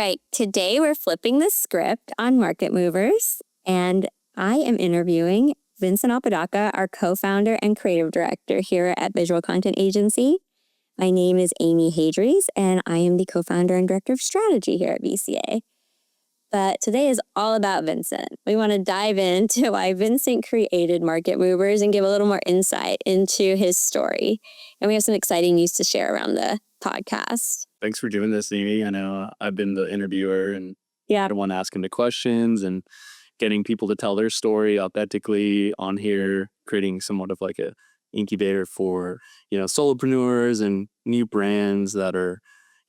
right. Today we're flipping the script on Market Movers, and I am interviewing Vincent Apodaca, our co-founder and creative director here at Visual Content Agency. My name is Amy Hadrys, and I am the co-founder and director of strategy here at VCA. But today is all about Vincent. We want to dive into why Vincent created Market Movers and give a little more insight into his story. And we have some exciting news to share around the podcast. Thanks for doing this, Amy. I know I've been the interviewer and the one asking the questions and getting people to tell their story authentically on here, creating somewhat of like a incubator for, solopreneurs and new brands that are,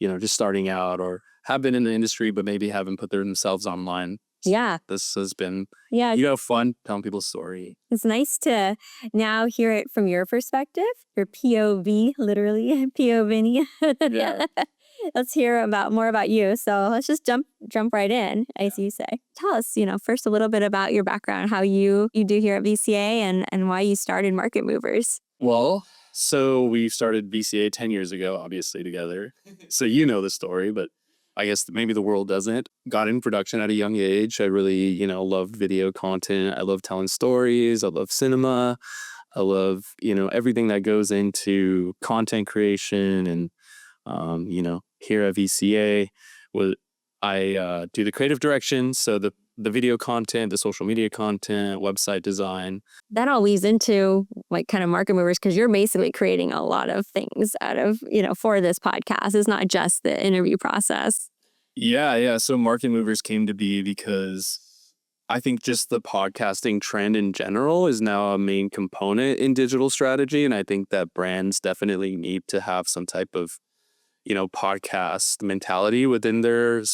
just starting out or have been in the industry, but maybe haven't put themselves online. Yeah. This has been, fun telling people's story. It's nice to now hear it from your perspective, your POV, literally, POV. Yeah. Let's hear more about you. So let's just jump right in, as you say. Tell us, first a little bit about your background, how you do here at VCA and why you started Market Movers. Well, so we started VCA 10 years ago, obviously, together. So you know the story, but I guess maybe the world doesn't. Got in production at a young age. I really, loved video content. I love telling stories. I love cinema. I love, everything that goes into content creation. And, here at VCA, I do the creative direction. So the video content, the social media content, website design. That all weaves into like kind of Market Movers because you're basically creating a lot of things out of, for this podcast. It's not just the interview process. Yeah. So Market Movers came to be because I think just the podcasting trend in general is now a main component in digital strategy. And I think that brands definitely need to have some type of podcast mentality within their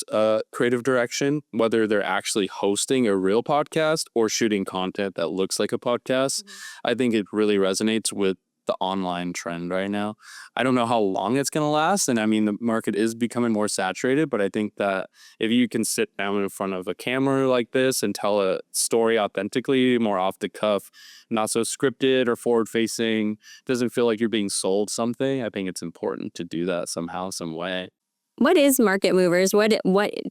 creative direction, whether they're actually hosting a real podcast or shooting content that looks like a podcast. I think it really resonates with the online trend right now. I don't know how long it's going to last. And I mean, the market is becoming more saturated, but I think that if you can sit down in front of a camera like this and tell a story authentically, more off the cuff, not so scripted or forward facing, doesn't feel like you're being sold something. I think it's important to do that somehow, some way. What is Market Movers? What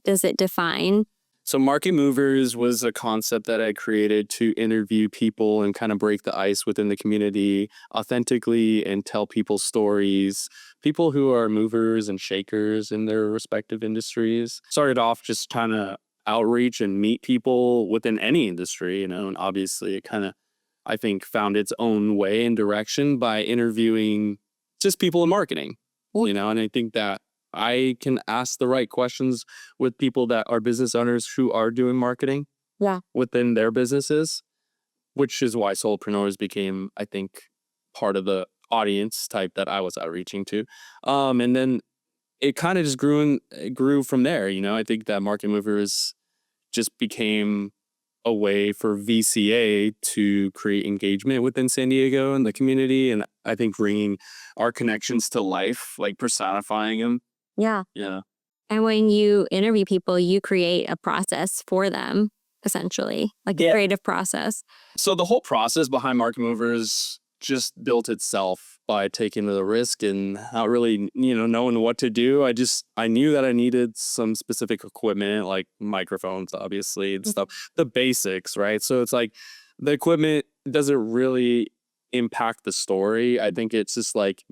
does it define? So Market Movers was a concept that I created to interview people and kind of break the ice within the community authentically and tell people stories, people who are movers and shakers in their respective industries. Started off just trying to outreach and meet people within any industry, and obviously it kind of, I think, found its own way and direction by interviewing just people in marketing, and I think that I can ask the right questions with people that are business owners who are doing marketing within their businesses, which is why solopreneurs became, I think, part of the audience type that I was outreaching to. And then it kind of just grew from there. I think that Market Movers just became a way for VCA to create engagement within San Diego and the community. And I think bringing our connections to life, like personifying them. Yeah. Yeah. And when you interview people, you create a process for them, essentially, like a creative process. So the whole process behind Market Movers just built itself by taking the risk and not really, knowing what to do. I knew that I needed some specific equipment, like microphones, obviously, and stuff, the basics, right? So it's like the equipment doesn't really impact the story. I think it's just like,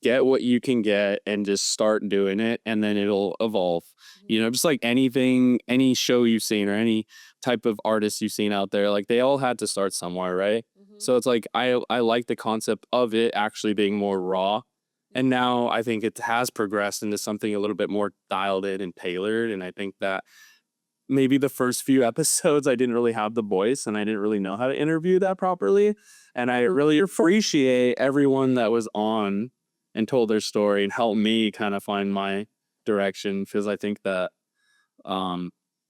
get what you can get and just start doing it, and then it'll evolve. Just like anything, any show you've seen or any type of artist you've seen out there, like they all had to start somewhere, right? So it's like I like the concept of it actually being more raw, and now I think it has progressed into something a little bit more dialed in and tailored. And I think that maybe the first few episodes I didn't really have the voice and I didn't really know how to interview that properly, and I really appreciate everyone that was on and told their story and helped me kind of find my direction, because I think that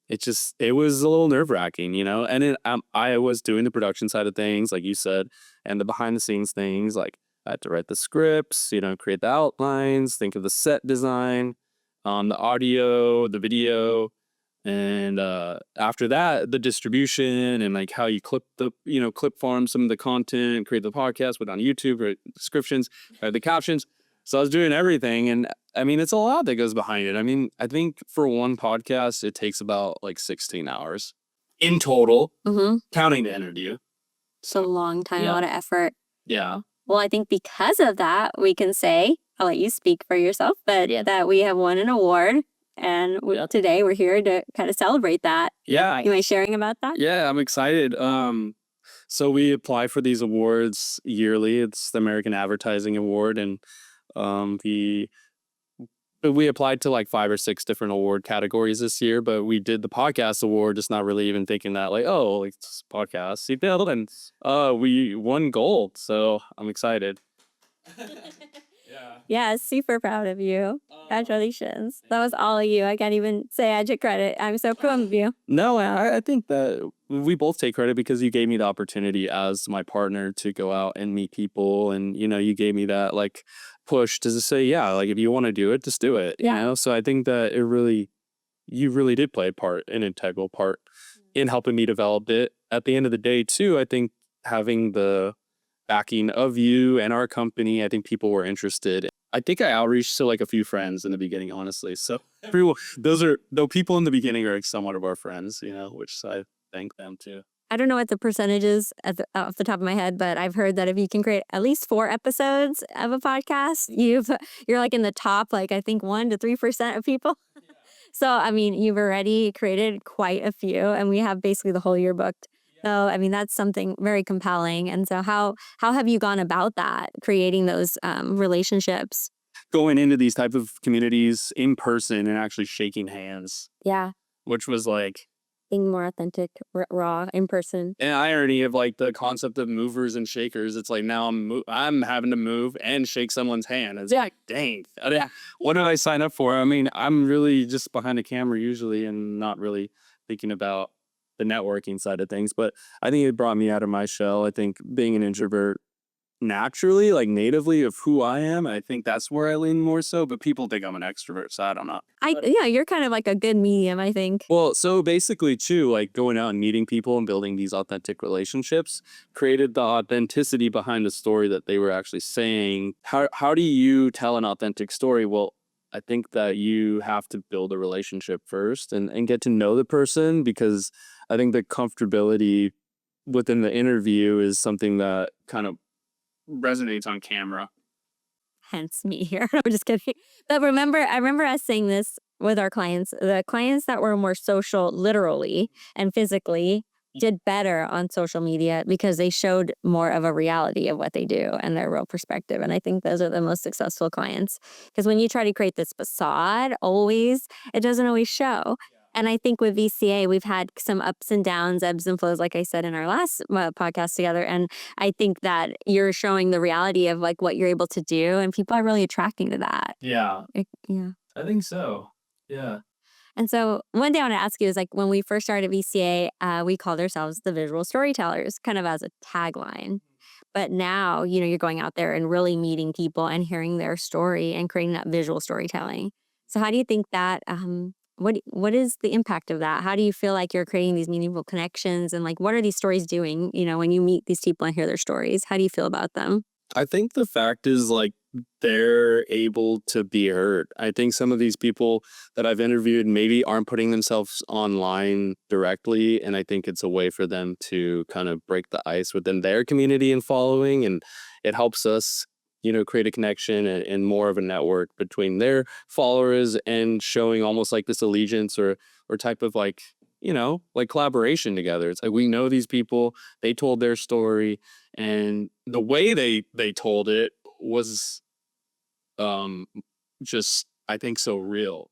it was a little nerve-wracking, and I was doing the production side of things, like you said, and the behind-the-scenes things, like I had to write the scripts, create the outlines, think of the set design, the audio, the video, and after that, the distribution and like how you clip farm some of the content, create the podcast, put on YouTube, write descriptions, write the captions. So I was doing everything. And I mean, it's a lot that goes behind it. I mean, I think for one podcast, it takes about like 16 hours in total, counting the interview. So a long time, Yeah. a lot of effort. Yeah. Well, I think because of that, we can say, I'll let you speak for yourself, but that we have won an award. And today we're here to kind of celebrate that. Yeah. You mind sharing about that? Yeah, I'm excited. So we apply for these awards yearly. It's the American Advertising Award, and we applied to like 5 or 6 different award categories this year. But we did the podcast award, just not really even thinking that like, oh, like it's podcast seatbelt, and we won gold. So I'm excited. Yeah, super proud of you. Congratulations. That was all of you. I can't even say I took credit. I'm so proud of you. No, I think that we both take credit because you gave me the opportunity as my partner to go out and meet people. And, you know, you gave me that like push to just say, yeah, like if you want to do it, just do it. You know? So I think that you really did play an integral part in helping me develop it. At the end of the day, too, I think having the backing of you and our company, I think people were interested. I think I outreached to like a few friends in the beginning, honestly. So though people in the beginning are like somewhat of our friends, you know, which I thank them too. I don't know what the percentage is off the top of my head, but I've heard that if you can create at least 4 episodes of a podcast, you're like in the top, like I think 1 to 3% of people. So, I mean, you've already created quite a few, and we have basically the whole year booked. So, I mean, that's something very compelling. And so how have you gone about that, creating those relationships? Going into these type of communities in person and actually shaking hands. Yeah. Which was like being more authentic, raw, in person. And irony of like the concept of movers and shakers. It's like now I'm having to move and shake someone's hand. It's like, dang, what did I sign up for? I mean, I'm really just behind the camera usually and not really thinking about the networking side of things. But I think it brought me out of my shell. I think being an introvert naturally, like natively of who I am, I think that's where I lean more so. But people think I'm an extrovert, so I don't know. Yeah, you're kind of like a good medium, I think. Well, so basically too, like going out and meeting people and building these authentic relationships created the authenticity behind the story that they were actually saying. How do you tell an authentic story? Well, I think that you have to build a relationship first and get to know the person, because I think the comfortability within the interview is something that kind of resonates on camera. Hence me here. I'm just kidding. But I remember us saying this with our clients. The clients that were more social, literally and physically, did better on social media because they showed more of a reality of what they do and their real perspective. And I think those are the most successful clients. Because when you try to create this facade, it doesn't always show. And I think with VCA, we've had some ups and downs, ebbs and flows, like I said in our last podcast together. And I think that you're showing the reality of like what you're able to do, and people are really attracting to that. Yeah. Yeah. I think so. Yeah. And so one thing I want to ask you is, like, when we first started VCA, we called ourselves the visual storytellers, kind of as a tagline. But now, you're going out there and really meeting people and hearing their story and creating that visual storytelling. So how do you think that, what is the impact of that? How do you feel like you're creating these meaningful connections, and like, what are these stories doing? When you meet these people and hear their stories, how do you feel about them? I think the fact is like they're able to be heard. I think some of these people that I've interviewed maybe aren't putting themselves online directly, and I think it's a way for them to kind of break the ice within their community and following, and it helps us create a connection and more of a network between their followers, and showing almost like this allegiance or type of like like collaboration together. It's like we know these people, they told their story, and the way they told it was just, I think, so real,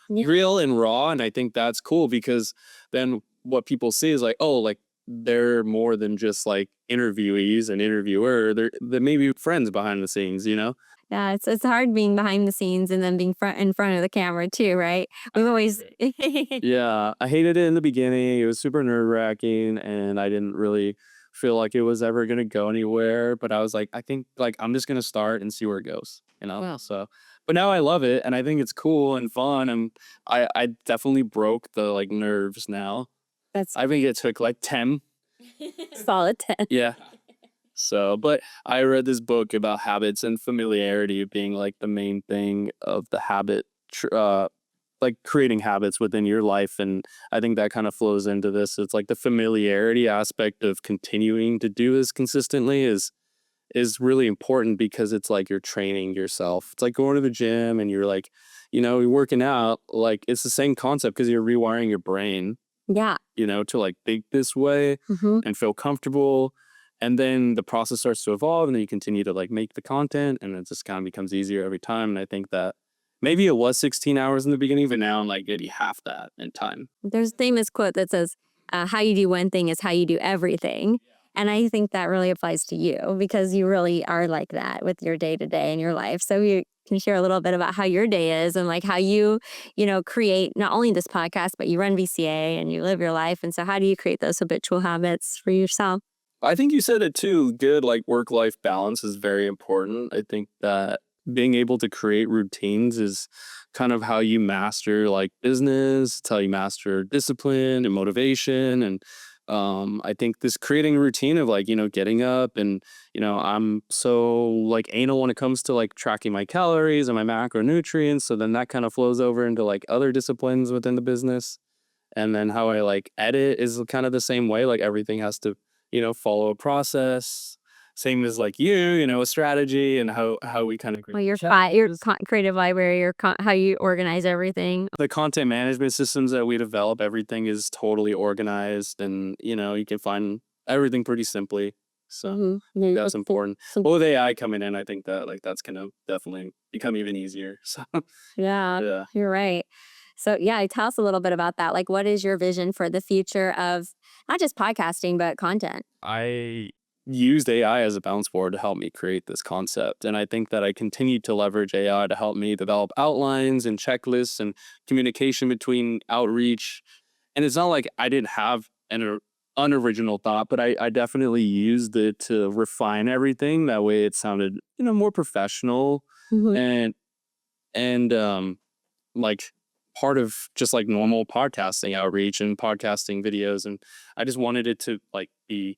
real and raw. And I think that's cool, because then what people see is like, oh, like they're more than just like interviewees and interviewer. They're maybe friends behind the scenes. Yeah, it's hard being behind the scenes and then being in front of the camera too, right? We've always Yeah, I hated it in the beginning. It was super nerve-wracking, and I didn't really feel like it was ever gonna go anywhere. But I was like, I think like I'm just gonna start and see where it goes, Wow. So, but now I love it, and I think it's cool and fun, and I definitely broke the like nerves now. That's I think it took like 10. solid 10. Yeah. So, but I read this book about habits and familiarity being like the main thing of the habit, like creating habits within your life. And I think that kind of flows into this. It's like the familiarity aspect of continuing to do this consistently is really important because it's like you're training yourself. It's like going to the gym and you're like, you're working out. Like it's the same concept because you're rewiring your brain, Yeah. to like think this way Mm-hmm. and feel comfortable. And then the process starts to evolve and then you continue to like make the content and it just kind of becomes easier every time. And I think that maybe it was 16 hours in the beginning, but now I'm like getting half that in time. There's a famous quote that says, how you do one thing is how you do everything. And I think that really applies to you because you really are like that with your day to day in your life. So you can share a little bit about how your day is and like how you, create not only this podcast, but you run VCA and you live your life. And so how do you create those habitual habits for yourself? I think you said it too. Good, like work-life balance is very important. I think that being able to create routines is kind of how you master like business, it's how you master discipline and motivation. And I think this creating a routine of like, getting up and, I'm so like anal when it comes to like tracking my calories and my macronutrients. So then that kind of flows over into like other disciplines within the business. And then how I like edit is kind of the same way. Like everything has to, follow a process. Same as like a strategy and how we kind of Well, your creative library, how you organize everything. the content management systems that we develop, everything is totally organized and, you can find everything pretty simply. So that's important. Well, with AI coming in, I think that like that's going to definitely become even easier. So Yeah, you're right. So yeah, tell us a little bit about that. Like, what is your vision for the future of not just podcasting, but content? I used AI as a bounce board to help me create this concept. And I think that I continue to leverage AI to help me develop outlines and checklists and communication between outreach. And it's not like I didn't have an unoriginal thought, but I definitely used it to refine everything. That way it sounded, more professional and like part of just like normal podcasting outreach and podcasting videos. And I just wanted it to like be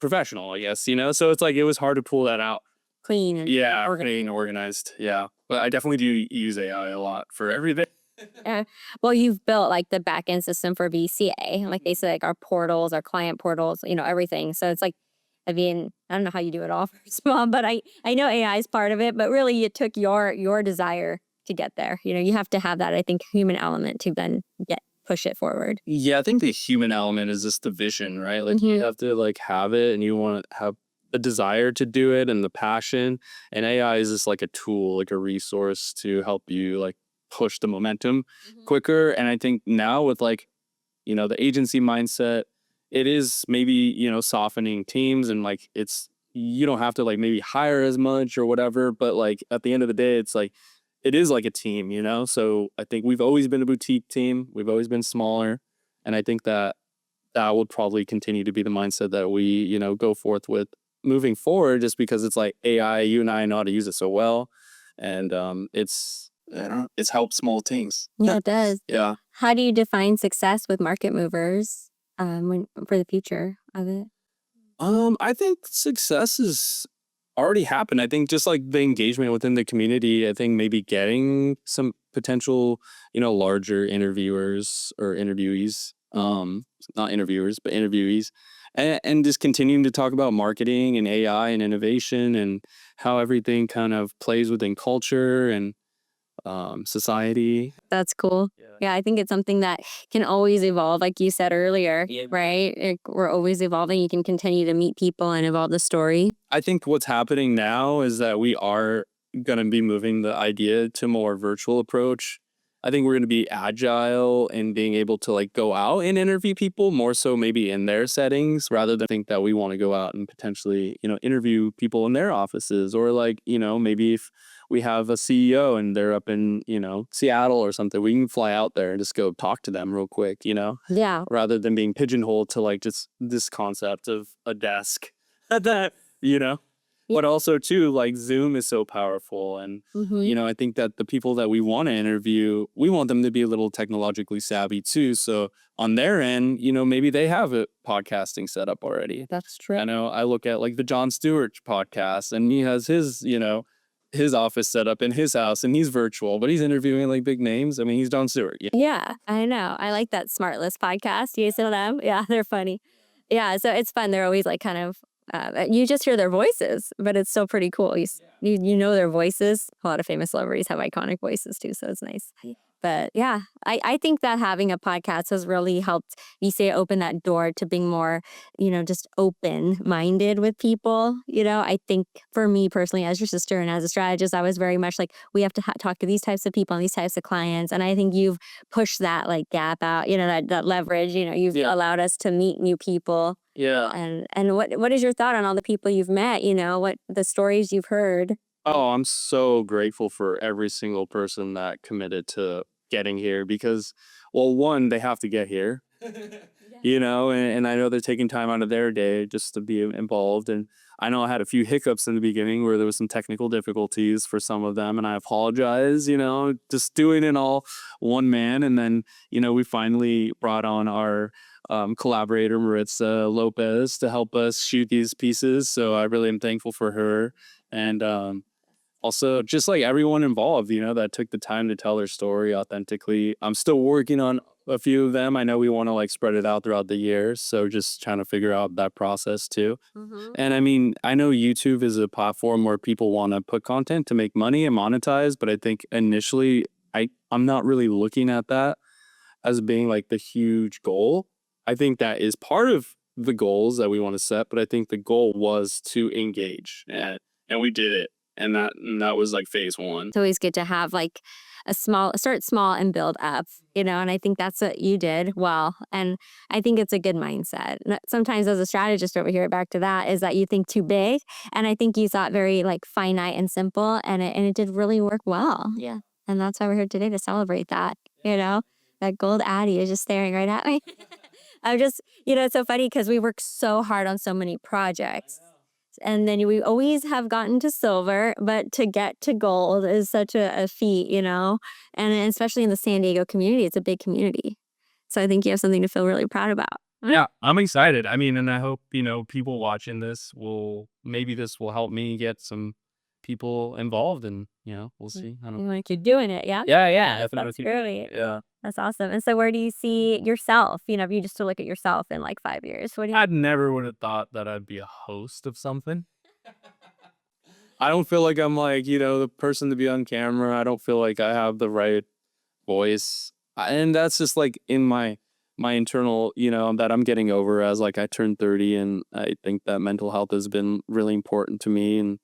professional, I guess, so it's like it was hard to pull that out. Clean and Organized. Yeah. But I definitely do use AI a lot for everything. yeah. Well, you've built like the back end system for VCA, like they say, like our portals, our client portals, everything. So it's like, I mean, I don't know how you do it all first of all, but I know AI is part of it, but really it took your desire to get there. You have to have that, I think, human element to then push it forward. Yeah, I think the human element is just the vision, right? Like you have to like have it and you want to have a desire to do it and the passion. And AI is just like a tool, like a resource to help you like push the momentum quicker. And I think now with like, the agency mindset, it is maybe, softening teams and like you don't have to like maybe hire as much or whatever. But like at the end of the day, it's like, it is like a team, So I think we've always been a boutique team. We've always been smaller. And I think that will probably continue to be the mindset that we, go forth with moving forward, just because it's like AI, you and I know how to use it so well. And it's helped small teams. Yeah, it does. Yeah. How do you define success with market movers for the future of it? I think success is already happened. I think just like the engagement within the community, I think maybe getting some potential, larger interviewers or interviewees, not interviewers, but interviewees, and just continuing to talk about marketing and AI and innovation and how everything kind of plays within culture and society. That's cool. Yeah, I think it's something that can always evolve, like you said earlier, right? We're always evolving. You can continue to meet people and evolve the story. I think what's happening now is that we are going to be moving the idea to more virtual approach. I think we're going to be agile and being able to like go out and interview people more so maybe in their settings rather than think that we want to go out and potentially, interview people in their offices or like, maybe if we have a CEO and they're up in, Seattle or something, we can fly out there and just go talk to them real quick, Yeah. rather than being pigeonholed to like just this concept of a desk that, But also too, like Zoom is so powerful. And, Mm-hmm. I think that the people that we want to interview, we want them to be a little technologically savvy too. So on their end, maybe they have a podcasting setup already. That's true. I know I look at like the Jon Stewart podcast, and he has his office set up in his house, and he's virtual, but he's interviewing like big names. I mean, he's Jon Stewart. Yeah. Yeah, I know. I like that Smart List podcast. You listen to them? Yeah, they're funny. Yeah, so it's fun. They're always like kind of, you just hear their voices, but it's still pretty cool. You know their voices. A lot of famous celebrities have iconic voices too, so it's nice. But yeah, I think that having a podcast has really helped you say open that door to being more, just open minded with people. I think for me personally, as your sister and as a strategist, I was very much like, we have to talk to these types of people and these types of clients. And I think you've pushed that like gap out, that leverage, you've allowed us to meet new people. Yeah. And what is your thought on all the people you've met, what the stories you've heard? Oh, I'm so grateful for every single person that committed to getting here because, well, one, they have to get here, and I know they're taking time out of their day just to be involved. And I know I had a few hiccups in the beginning where there was some technical difficulties for some of them, and I apologize, just doing it all one man. And then, we finally brought on our collaborator, Maritza Lopez, to help us shoot these pieces. So I really am thankful for her. And also just like everyone involved, that took the time to tell their story authentically. I'm still working on a few of them. I know we want to like spread it out throughout the year. So just trying to figure out that process too. Mm-hmm. And I mean, I know YouTube is a platform where people want to put content to make money and monetize, but I think initially I'm not really looking at that as being like the huge goal. I think that is part of the goals that we want to set, but I think the goal was to engage, and we did it. And that was like phase one. It's always good to have like start small and build up, and I think that's what you did well. And I think it's a good mindset. Sometimes as a strategist over here, back to that, is that you think too big. And I think you thought very like finite and simple, and it did really work well. Yeah. And that's why we're here today to celebrate that, that Gold ADDY is just staring right at me. I'm just, it's so funny because we work so hard on so many projects. And then we always have gotten to silver, but to get to gold is such a feat, and especially in the San Diego community, it's a big community. So I think you have something to feel really proud about. Yeah, I'm excited. I mean, and I hope, people watching this this will help me get some people involved, and, we'll see. I don't know. Like you're doing it, yeah? Yeah. That's Definitely. really, Yeah. that's awesome. And so where do you see yourself, if you just to look at yourself in like 5 years? What do you I'd never would have thought that I'd be a host of something. I don't feel like I'm like, the person to be on camera. I don't feel like I have the right voice. And that's just like in my internal, that I'm getting over as like I turned 30, and I think that mental health has been really important to me, and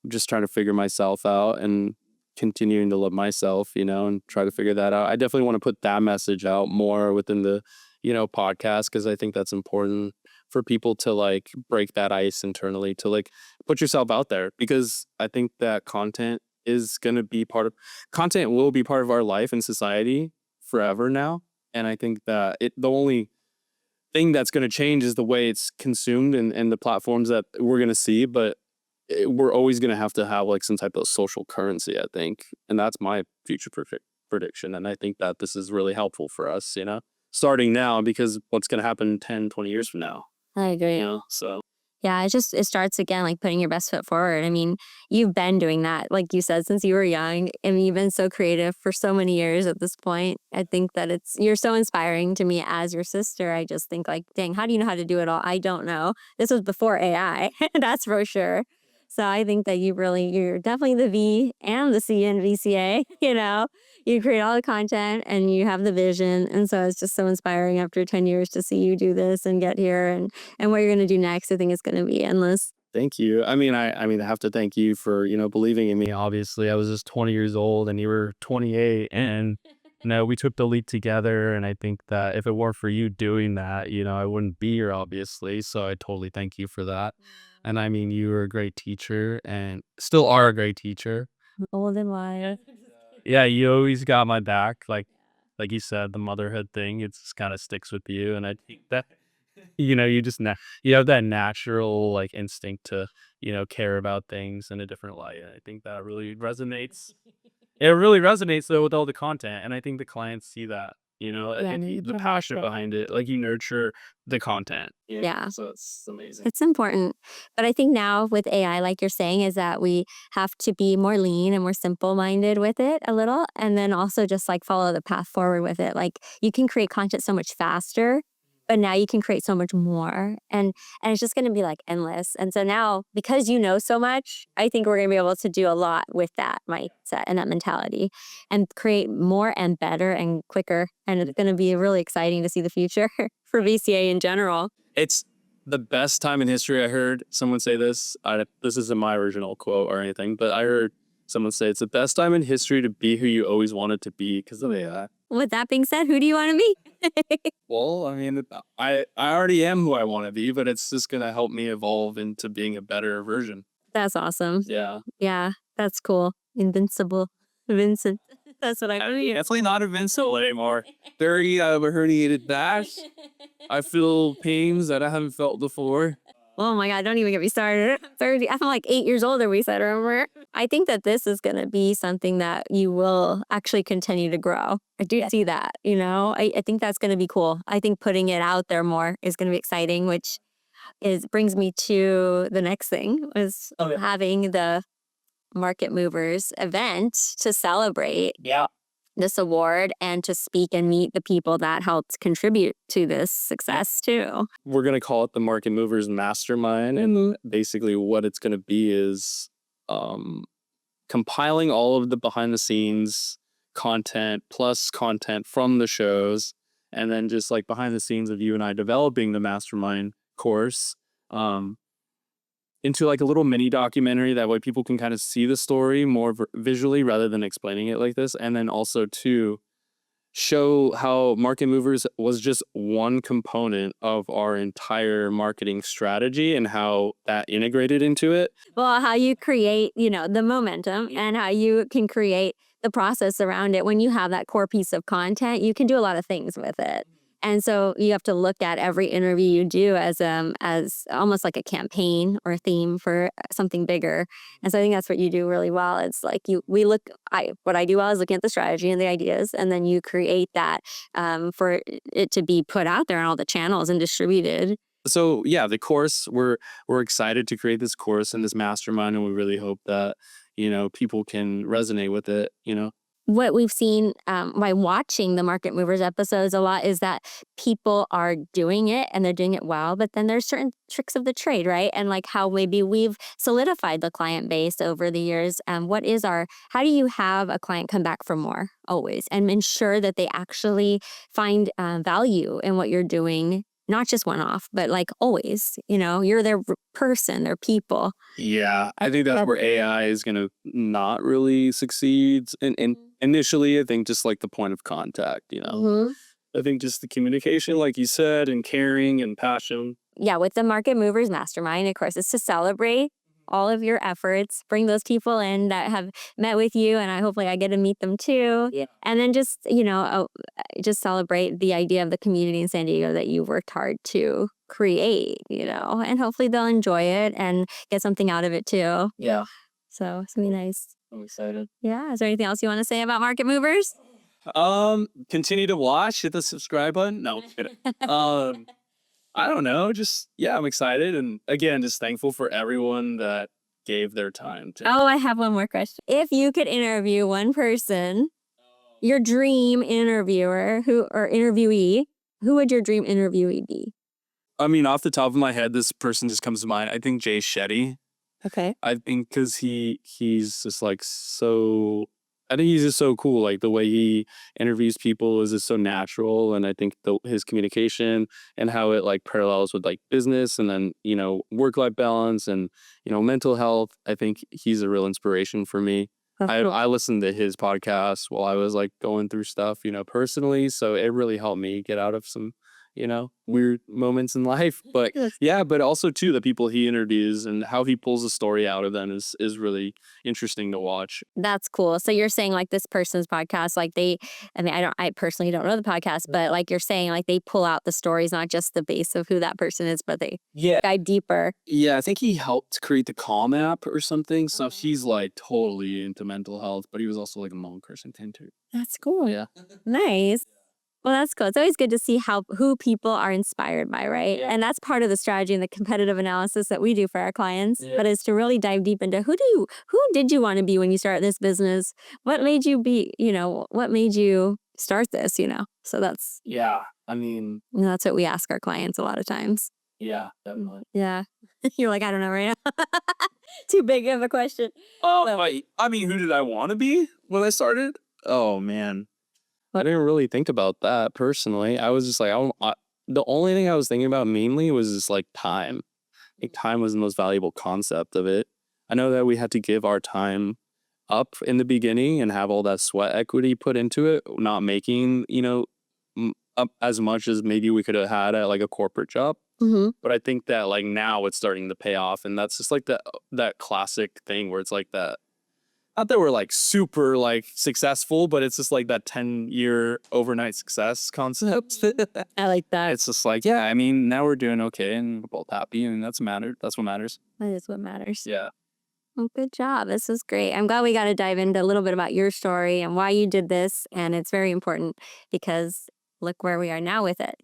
I'm just trying to figure myself out and continuing to love myself, and try to figure that out. I definitely want to put that message out more within the, podcast, because I think that's important for people to like break that ice internally, to like put yourself out there, because I think that content will be part of our life and society forever now. And I think that the only thing that's going to change is the way it's consumed, and the platforms that we're going to see. But we're always going to have like some type of social currency, I think. And that's my future prediction. And I think that this is really helpful for us, starting now, because what's going to happen 10, 20 years from now, I agree. So. Yeah, it starts again, like putting your best foot forward. I mean, you've been doing that, like you said, since you were young. I mean, you've been so creative for so many years at this point. I think that you're so inspiring to me as your sister. I just think like, dang, how do you know how to do it all? I don't know. This was before AI, that's for sure. So I think that you're definitely the V and the C in VCA, You create all the content and you have the vision. And so it's just so inspiring after 10 years to see you do this and get here, and what you're going to do next. I think it's going to be endless. Thank you. I mean, I have to thank you for, believing in me. Obviously, I was just 20 years old and you were 28, and we took the leap together. And I think that if it weren't for you doing that, I wouldn't be here, obviously. So I totally thank you for that. And I mean, you were a great teacher and still are a great teacher. Old and wise. Yeah, you always got my back. Like you said, the motherhood thing, it just kind of sticks with you. And I think that, you just you have that natural like instinct to, care about things in a different light. And I think that really resonates. It really resonates though with all the content, and I think the clients see that, the passion behind it. Like you nurture the content. Yeah. So it's amazing. It's important. But I think now with AI, like you're saying, is that we have to be more lean and more simple minded with it a little. And then also just like follow the path forward with it. Like you can create content so much faster, but now you can create so much more. And it's just going to be like endless. And so now, because you know so much, I think we're going to be able to do a lot with that mindset and that mentality and create more and better and quicker. And it's going to be really exciting to see the future for VCA in general. It's the best time in history. I heard someone say this. This isn't my original quote or anything, but I heard someone say it's the best time in history to be who you always wanted to be because of AI. With that being said, who do you want to be? Well, I mean, I already am who I want to be, but it's just going to help me evolve into being a better version. That's awesome. Yeah. Yeah, that's cool. Invincible. Vincent. That's what I mean. Definitely not invincible anymore. 30, I have a herniated back. I feel pains that I haven't felt before. Oh my God, don't even get me started. 30. I'm like 8 years older, we said, remember? I think that this is going to be something that you will actually continue to grow. I do see that, I think that's going to be cool. I think putting it out there more is going to be exciting, which brings me to the next thing, is having the Market Movers event to celebrate this award and to speak and meet the people that helped contribute to this success too. We're going to call it the Market Movers Mastermind. And basically what it's going to be is compiling all of the behind the scenes content plus content from the shows. And then just like behind the scenes of you and I developing the mastermind course into like a little mini documentary. That way people can kind of see the story more visually rather than explaining it like this. And then also to show how Market Movers was just one component of our entire marketing strategy and how that integrated into it. Well, how you create, the momentum and how you can create the process around it. When you have that core piece of content, you can do a lot of things with it. And so you have to look at every interview you do as almost like a campaign or a theme for something bigger. And so I think that's what you do really well. It's like what I do well is looking at the strategy and the ideas, and then you create that for it to be put out there on all the channels and distributed. So yeah, the course, we're excited to create this course and this mastermind, and we really hope that, people can resonate with it, What we've seen by watching the Market Movers episodes a lot is that people are doing it and they're doing it well, but then there's certain tricks of the trade, right? And like how maybe we've solidified the client base over the years. How do you have a client come back for more always and ensure that they actually find value in what you're doing? Not just one-off, but like always, you're their person, their people. Yeah, I think that's where AI is going to not really succeed. And initially, I think just like the point of contact, I think just the communication, like you said, and caring and passion. Yeah, with the Market Movers Mastermind, of course, it's to celebrate all of your efforts, bring those people in that have met with you, and hopefully I get to meet them too. Yeah. And then just, just celebrate the idea of the community in San Diego that you worked hard to create, and hopefully they'll enjoy it and get something out of it too. Yeah. So it's gonna be nice. I'm excited. Yeah. Is there anything else you want to say about Market Movers? Continue to watch, hit the subscribe button. No, I'm kidding. I don't know. I'm excited. And again, just thankful for everyone that gave their time to. Oh, I have one more question. If you could interview one person, your dream interviewer or interviewee, who would your dream interviewee be? I mean, off the top of my head, this person just comes to mind. I think Jay Shetty. Okay. I think because he's just like so. I think he's just so cool. Like the way he interviews people is just so natural, and I think his communication and how it like parallels with like business and then work-life balance and mental health. I think he's a real inspiration for me. I listened to his podcast while I was like going through stuff personally, so it really helped me get out of some weird moments in life. But yeah, but also too the people he interviews and how he pulls a story out of them is really interesting to watch. That's cool. So you're saying like this person's podcast, like I personally don't know the podcast, but like you're saying like they pull out the stories, not just the base of who that person is, but they dive deeper. Yeah, I think he helped create the Calm app or something. So he's like totally into mental health, but he was also like a monk or something too. That's cool. Yeah. Nice. Well, that's cool. It's always good to see who people are inspired by, right? Yeah. And that's part of the strategy and the competitive analysis that we do for our clients. Yeah. But is to really dive deep into who did you want to be when you started this business? What made you what made you start this, So that's I mean, that's what we ask our clients a lot of times. yeah, definitely. Yeah. You're like, I don't know right now. Too big of a question. I mean, who did I want to be when I started? Oh man, I didn't really think about that personally. I was just like, the only thing I was thinking about mainly was just like time. Like time was the most valuable concept of it. I know that we had to give our time up in the beginning and have all that sweat equity put into it, not making, up as much as maybe we could have had at like a corporate job. Mm-hmm. But I think that like now it's starting to pay off, and that's just like that classic thing where it's like that. Not that we're like super like successful, but it's just like that 10-year overnight success concept. I like that. It's just like, yeah, I mean, now we're doing okay and we're both happy, and that's what matters. That is what matters. Yeah. Well, good job. This was great. I'm glad we got to dive into a little bit about your story and why you did this. And it's very important because look where we are now with it,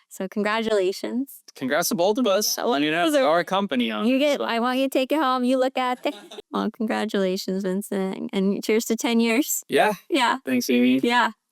So congratulations. Congrats to both of us. Our company. I want you to take it home. You look at it. Well, congratulations, Vincent. And cheers to 10 years. Yeah. Yeah. Thanks, Amy. Yeah.